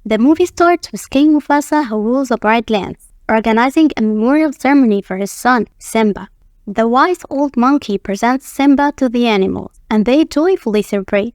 The movie starts with King Mufasa, who rules the Bright Lands, organizing a memorial ceremony for his son, Simba. The wise old monkey presents Simba to the animals, and they joyfully celebrate.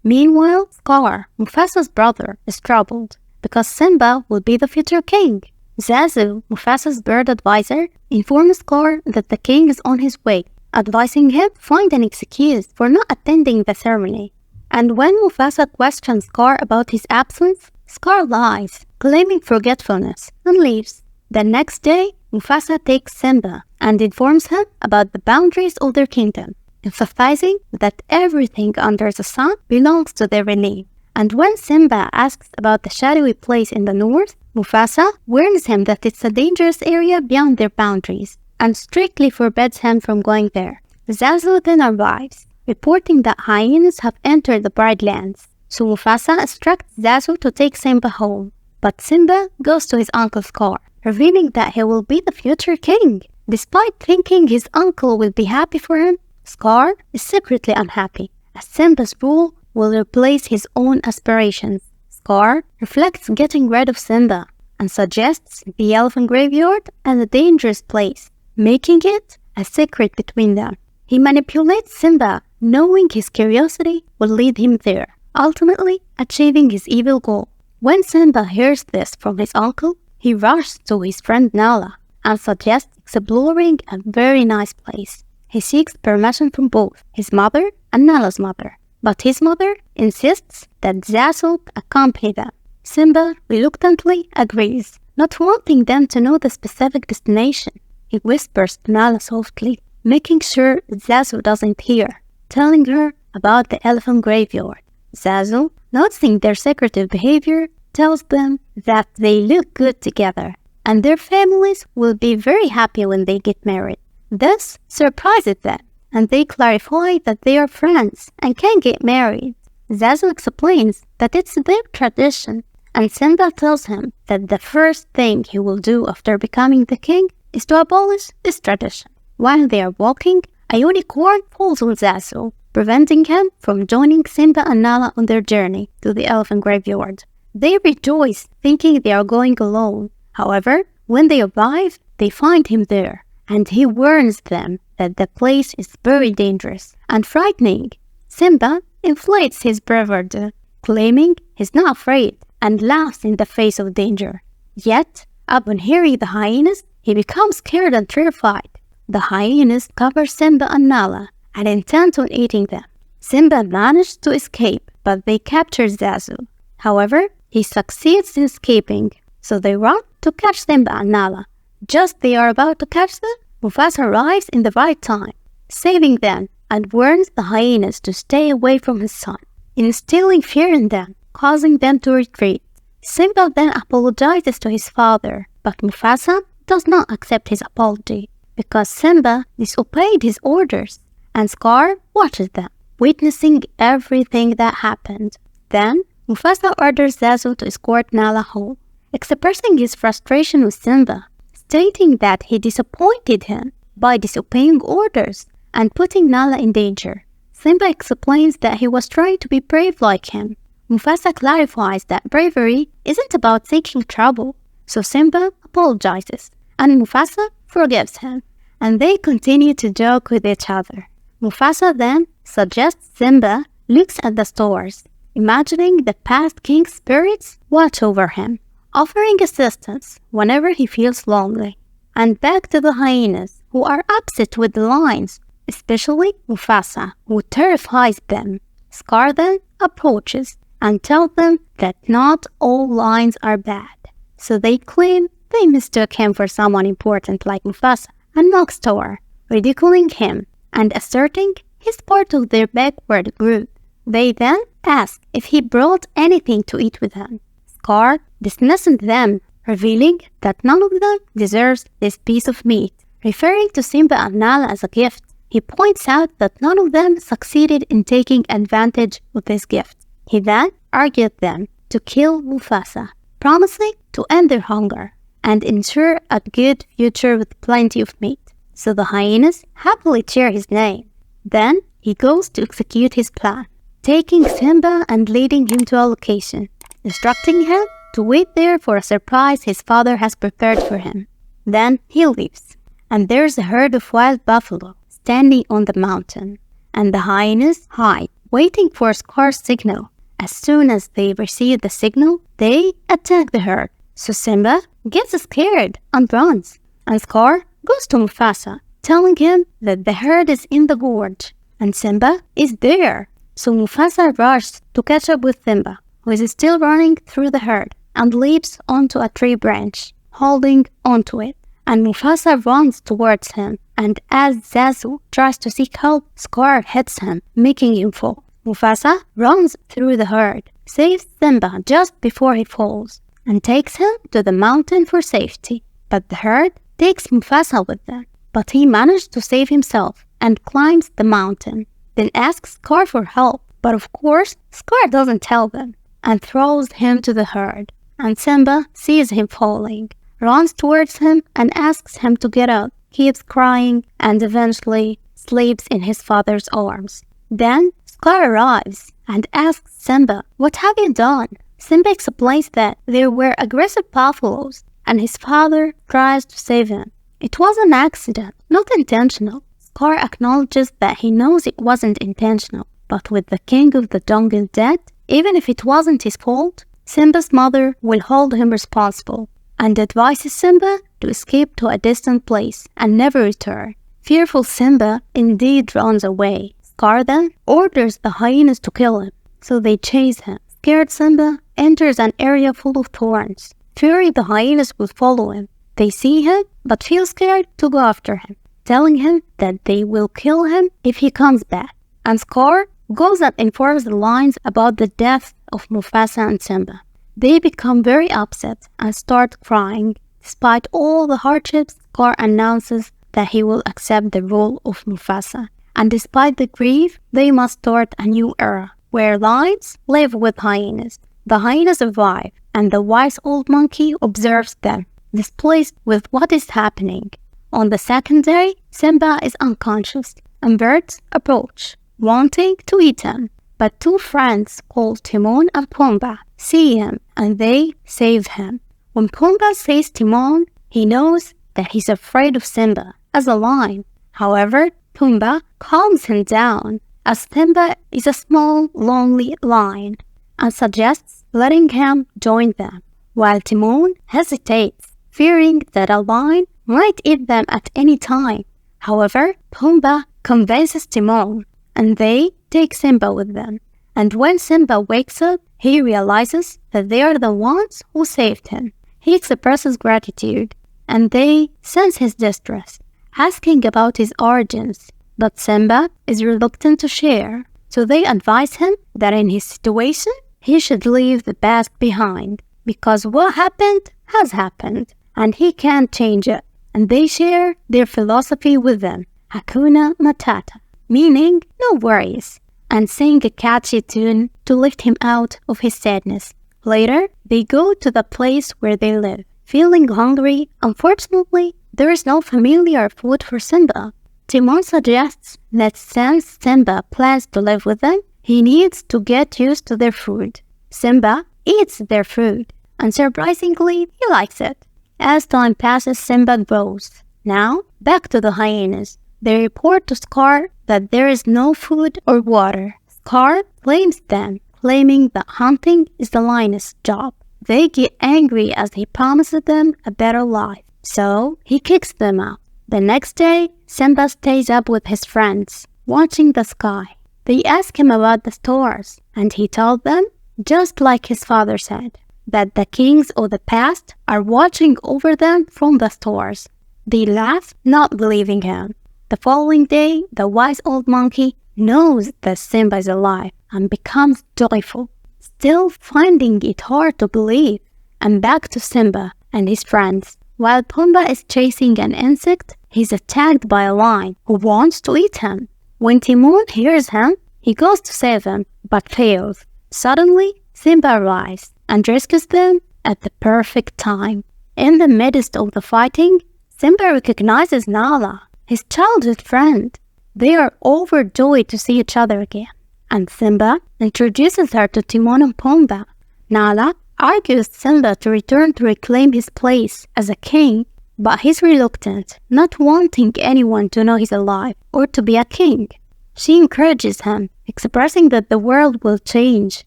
Meanwhile, Scar, Mufasa's brother, is troubled because Simba will be the future king. Zazu, Mufasa's bird advisor, informs Scar that the king is on his way, advising him to find an excuse for not attending the ceremony. And when Mufasa questions Scar about his absence, Scar lies, claiming forgetfulness, and leaves. The next day, Mufasa takes Simba and informs him about the boundaries of their kingdom, emphasizing that everything under the sun belongs to their relief. And when Simba asks about the shadowy place in the north, Mufasa warns him that it's a dangerous area beyond their boundaries and strictly forbids him from going there. Zazu then arrives, reporting that hyenas have entered the Bright Lands. So Mufasa instructs Zazu to take Simba home, but Simba goes to his uncle Scar, revealing that he will be the future king. Despite thinking his uncle will be happy for him, Scar is secretly unhappy, as Simba's rule will replace his own aspirations. Scar reflects getting rid of Simba and suggests the elephant graveyard as a dangerous place, making it a secret between them. He manipulates Simba, knowing his curiosity will lead him there, ultimately achieving his evil goal. When Simba hears this from his uncle, he rushes to his friend Nala and suggests exploring a very nice place. He seeks permission from both his mother and Nala's mother, but his mother insists that Zazu accompany them. Simba reluctantly agrees, not wanting them to know the specific destination. He whispers to Nala softly, making sure Zazu doesn't hear, telling her about the elephant graveyard. Zazu, noticing their secretive behavior, tells them that they look good together and their families will be very happy when they get married. This surprises them, and they clarify that they are friends and can get married. Zazu explains that it's their tradition, and Simba tells him that the first thing he will do after becoming the king is to abolish this tradition. While they are walking, a unicorn falls on Zazu, preventing him from joining Simba and Nala on their journey to the elephant graveyard. They rejoice, thinking they are going alone. However, when they arrive, they find him there, and he warns them that the place is very dangerous and frightening. Simba inflates his bravado, claiming he's not afraid, and laughs in the face of danger. Yet, upon hearing the hyenas, he becomes scared and terrified. The hyenas cover Simba and Nala and intend on eating them. Simba manages to escape, but they capture Zazu. However, he succeeds in escaping, so they run to catch Simba and Nala. Just they are about to catch them, Mufasa arrives in the right time, saving them and warns the hyenas to stay away from his son, instilling fear in them, causing them to retreat. Simba then apologizes to his father, but Mufasa does not accept his apology because Simba disobeyed his orders, and Scar watches them, witnessing everything that happened. Then, Mufasa orders Zazu to escort Nala home, expressing his frustration with Simba, stating that he disappointed him by disobeying orders and putting Nala in danger. Simba explains that he was trying to be brave like him. Mufasa clarifies that bravery isn't about seeking trouble, so Simba apologizes, and Mufasa forgives him, and they continue to joke with each other. Mufasa then suggests Simba looks at the stars, imagining the past king's spirits watch over him, offering assistance whenever he feels lonely. And back to the hyenas, who are upset with the lions, especially Mufasa, who terrifies them. Scar then approaches and tells them that not all lions are bad, so they claim they mistook him for someone important like Mufasa and knocks Tower, ridiculing him and asserting he's part of their backward group. They then ask if he brought anything to eat with him. Scar dismisses them, revealing that none of them deserves this piece of meat. Referring to Simba and Nala as a gift, he points out that none of them succeeded in taking advantage of this gift. He then argued them to kill Mufasa, promising to end their hunger and ensure a good future with plenty of meat. So the hyenas happily cheer his name. Then he goes to execute his plan, taking Simba and leading him to a location, instructing him to wait there for a surprise his father has prepared for him. Then he leaves, and there's a herd of wild buffalo standing on the mountain, and the hyenas hide, waiting for Scar's signal. As soon as they receive the signal, they attack the herd. So Simba gets scared and runs, and Scar goes to Mufasa, telling him that the herd is in the gorge, and Simba is there. So Mufasa rushes to catch up with Simba, who is still running through the herd, and leaps onto a tree branch, holding onto it. And Mufasa runs towards him, and as Zazu tries to seek help, Scar hits him, making him fall. Mufasa runs through the herd, saves Simba just before he falls, and takes him to the mountain for safety. But the herd takes Mufasa with them, but he managed to save himself and climbs the mountain, then asks Scar for help. But of course, Scar doesn't tell them, and throws him to the herd. And Simba sees him falling, runs towards him and asks him to get up, keeps crying, and eventually sleeps in his father's arms. Then Scar arrives and asks Simba, "What have you done?" Simba explains that there were aggressive buffaloes, and his father tries to save him. It was an accident, not intentional. Scar acknowledges that he knows it wasn't intentional, but with the king of the jungle dead, even if it wasn't his fault, Simba's mother will hold him responsible, and advises Simba to escape to a distant place and never return. Fearful Simba indeed runs away. Scar then orders the hyenas to kill him, so they chase him. Scared Simba enters an area full of thorns, fearing the hyenas will follow him. They see him, but feel scared to go after him, telling him that they will kill him if he comes back. And Scar goes and informs the lions about the death of Mufasa and Simba. They become very upset and start crying. Despite all the hardships, Scar announces that he will accept the role of Mufasa. And despite the grief, they must start a new era, where lions live with hyenas. The hyenas survive, and the wise old monkey observes them, displeased with what is happening. On the second day, Simba is unconscious, and birds approach, wanting to eat him. But two friends called Timon and Pumbaa see him, and they save him. When Pumbaa sees Timon, he knows that he's afraid of Simba as a lion. However, Pumbaa calms him down, as Simba is a small, lonely lion, and suggests letting him join them, while Timon hesitates, fearing that a lion might eat them at any time. However, Pumbaa convinces Timon, and they take Simba with them. And when Simba wakes up, he realizes that they are the ones who saved him. He expresses gratitude, and they sense his distress, asking about his origins. But Simba is reluctant to share, so they advise him that in his situation, he should leave the past behind, because what happened has happened, and he can't change it. And they share their philosophy with them, Hakuna Matata, meaning no worries, and sing a catchy tune to lift him out of his sadness. Later, they go to the place where they live. Feeling hungry, unfortunately, there is no familiar food for Simba. Timon suggests that since Simba plans to live with them, he needs to get used to their food. Simba eats their food, and surprisingly, he likes it. As time passes, Simba grows. Now, back to the hyenas. They report to Scar that there is no food or water. Scar blames them, claiming that hunting is the lioness' job. They get angry as he promises them a better life, so he kicks them out. The next day, Simba stays up with his friends, watching the sky. They ask him about the stars, and he told them, just like his father said, that the kings of the past are watching over them from the stars. They laugh, not believing him. The following day, the wise old monkey knows that Simba is alive and becomes joyful, still finding it hard to believe. And back to Simba and his friends. While Pumbaa is chasing an insect, he's attacked by a lion who wants to eat him. When Timon hears him, he goes to save him, but fails. Suddenly, Simba arrives and rescues them at the perfect time. In the midst of the fighting, Simba recognizes Nala, his childhood friend. They are overjoyed to see each other again, and Simba introduces her to Timon and Pumbaa. Nala argues Simba to return to reclaim his place as a king, but he's reluctant, not wanting anyone to know he's alive or to be a king. She encourages him, expressing that the world will change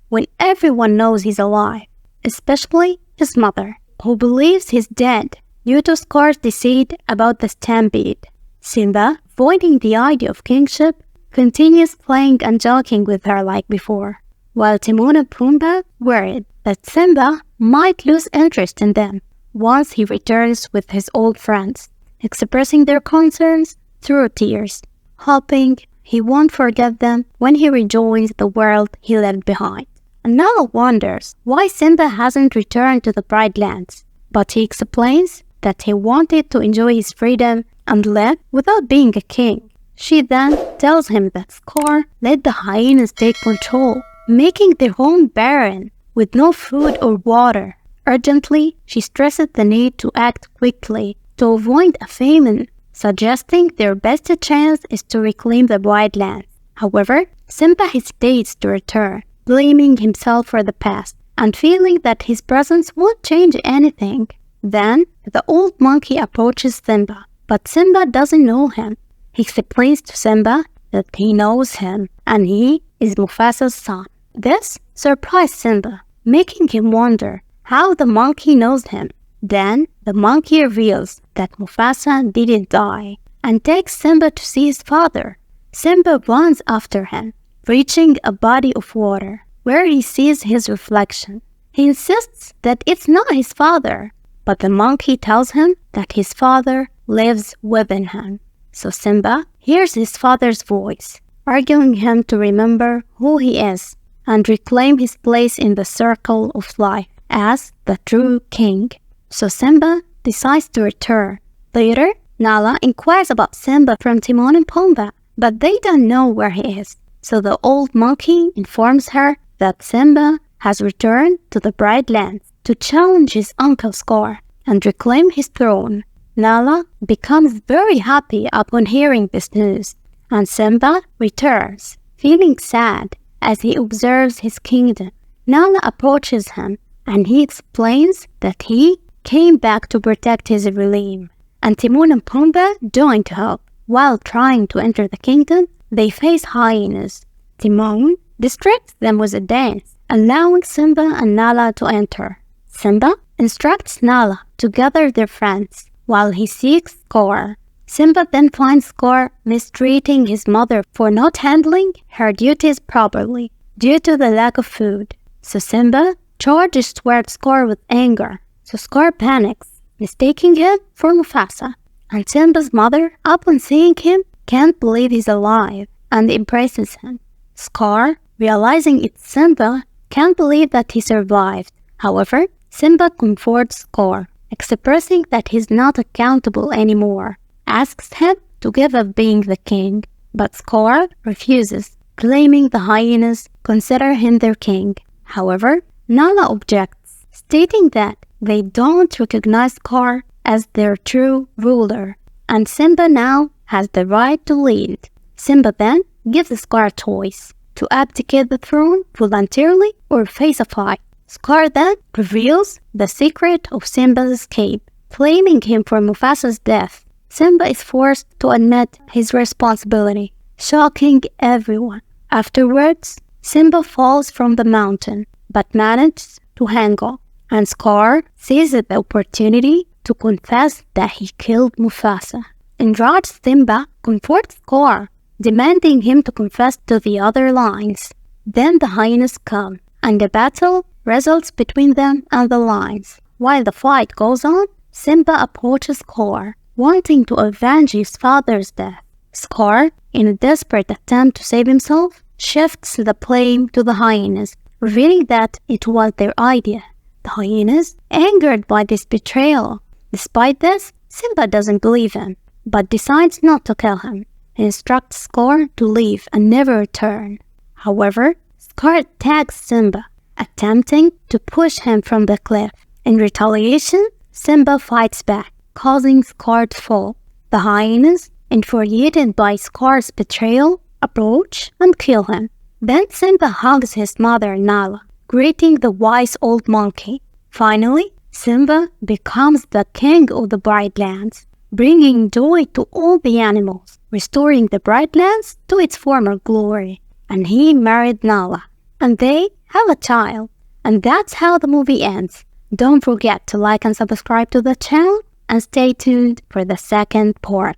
when everyone knows he's alive, especially his mother, who believes he's dead due to Scar's deceit about the stampede. Simba, avoiding the idea of kingship, continues playing and joking with her like before, while Timon and Pumbaa worried that Simba might lose interest in them once he returns with his old friends, expressing their concerns through tears, hoping he won't forget them when he rejoins the world he left behind. And Nala wonders why Simba hasn't returned to the Bright Lands, but he explains that he wanted to enjoy his freedom and live without being a king. She then tells him that Scar let the hyenas take control, making their home barren with no food or water. Urgently, she stresses the need to act quickly to avoid a famine, suggesting their best chance is to reclaim the Bright Lands. However, Simba hesitates to return, blaming himself for the past and feeling that his presence won't change anything. Then, the old monkey approaches Simba, but Simba doesn't know him. He explains to Simba that he knows him and he is Mufasa's son. This surprised Simba, making him wonder how the monkey knows him. Then, the monkey reveals that Mufasa didn't die and takes Simba to see his father. Simba runs after him, reaching a body of water where he sees his reflection. He insists that it's not his father, but the monkey tells him that his father lives within him. So Simba hears his father's voice, urging him to remember who he is and reclaim his place in the circle of life as the true king. So Simba decides to return. Later, Nala inquires about Simba from Timon and Pumbaa, but they don't know where he is. So the old monkey informs her that Simba has returned to the Bright Lands to challenge his uncle Scar and reclaim his throne. Nala becomes very happy upon hearing this news, and Simba returns, feeling sad as he observes his kingdom. Nala approaches him, and he explains that he came back to protect his realm, and Timon and Pumbaa join to help. While trying to enter the kingdom, they face hyenas. Timon distracts them with a dance, allowing Simba and Nala to enter. Simba instructs Nala to gather their friends while he seeks Scar. Simba then finds Scar mistreating his mother for not handling her duties properly due to the lack of food. So Simba charges towards Scar with anger. So Scar panics, mistaking him for Mufasa. And Simba's mother, upon seeing him, can't believe he's alive and embraces him. Scar, realizing it's Simba, can't believe that he survived. However, Simba comforts Scar, expressing that he's not accountable anymore, asks him to give up being the king, but Scar refuses, claiming the hyenas consider him their king. However, Nala objects, stating that they don't recognize Scar as their true ruler, and Simba now has the right to lead. Simba then gives Scar a choice to abdicate the throne voluntarily or face a fight. Scar then reveals the secret of Simba's escape, blaming him for Mufasa's death. Simba is forced to admit his responsibility, shocking everyone. Afterwards, Simba falls from the mountain, but manages to hang on, and Scar seizes the opportunity to confess that he killed Mufasa. Enraged, Simba comforts Scar, demanding him to confess to the other lions. Then the hyenas come, and the battle results between them and the lions. While the fight goes on, Simba approaches Scar, wanting to avenge his father's death. Scar, in a desperate attempt to save himself, shifts the blame to the hyenas, revealing that it was their idea. The hyenas, angered by this betrayal. Despite this, Simba doesn't believe him, but decides not to kill him. He instructs Scar to leave and never return. However, Scar attacks Simba, attempting to push him from the cliff. In retaliation, Simba fights back, causing Scar to fall. The hyenas, infuriated by Scar's betrayal, approach and kill him. Then Simba hugs his mother Nala, greeting the wise old monkey. Finally, Simba becomes the king of the Bright Lands, bringing joy to all the animals, restoring the Bright Lands to its former glory. And he married Nala, and they have a child. And that's how the movie ends. Don't forget to like and subscribe to the channel, and stay tuned for the second part.